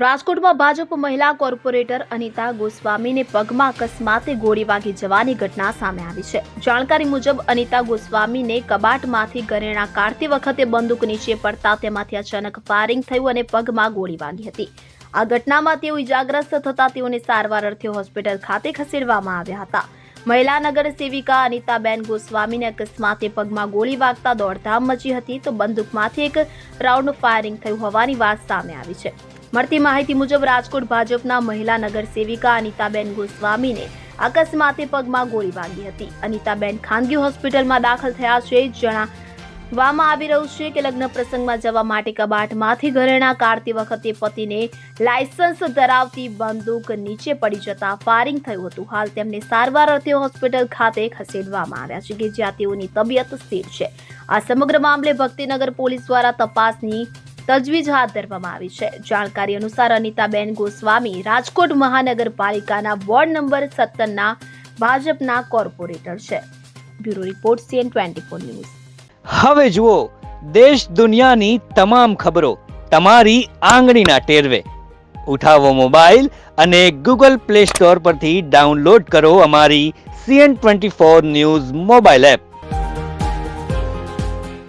રાજકોટમાં ભાજપ મહિલા કોર્પોરેટર અનિતા ગોસ્વામીને પગમાં અકસ્માતે ગોળી વાગી જવાની ઘટના સામે આવી છે। જાણકારી મુજબ અનિતા ગોસ્વામીને કબાટમાંથી ઘરેણાં કાઢતી વખતે બંદૂક નીચે પડતા તેમાંથી અચાનક ફાયરિંગ થયું અને પગમાં ગોળી વાગી હતી। આ ઘટનામાં તેઓ ઇજાગ્રસ્ત થતા તેઓને સારવાર અર્થે હોસ્પિટલ ખાતે ખસેડવામાં આવ્યા હતા। મહિલા નગર સેવિકા અનિતાબેન ગોસ્વામીને અકસ્માતે પગમાં ગોળી વાગતા દોડધામ મચી હતી તો બંદૂકમાંથી એક રાઉન્ડ ફાયરિંગ થયું હોવાની વાત સામે આવી છે। મળતી માહિતી મુજબ રાજકોટ ભાજપના મહિલા નગર સેવિકા અનિતાબેન ગોસ્વામીને અકસ્માતે પગમાં ગોળી વાગી હતી। અનિતાબેન ખાનગી હોસ્પિટલમાં દાખલ થયા છે। જણાવવામાં આવી રહ્યું છે કે લગ્ન પ્રસંગમાં જવા માટે કબાટમાંથી ઘરેણાં કાઢતી વખતે પતિને લાયસન્સ ધરાવતી બંદૂક નીચે પડી જતા ફાયરિંગ થયું હતું। હાલ તેમને સારવાર અર્થે હોસ્પિટલ ખાતે ખસેડવામાં આવ્યા છે કે જ્યાં તેઓની તબિયત સ્થિર છે। આ સમગ્ર મામલે ભક્તિનગર પોલીસ દ્વારા તપાસની તજવીજ હાથ ધરવામાં આવી છે। જાણકારી અનુસાર અનિતાબેન ગોસ્વામી રાજકોટ મહાનગરપાલિકાના વોર્ડ નંબર 17ના ભાજપના કોર્પોરેટર છે। Bureau report CN24 news. હવે જુઓ દેશ દુનિયાની તમામ ખબરો તમારી આંગળીના ટેરવે। ઉઠાવો મોબાઈલ અને Google Play Store પરથી ડાઉનલોડ કરો અમારી CN24 ન્યૂઝ મોબાઈલ એપ।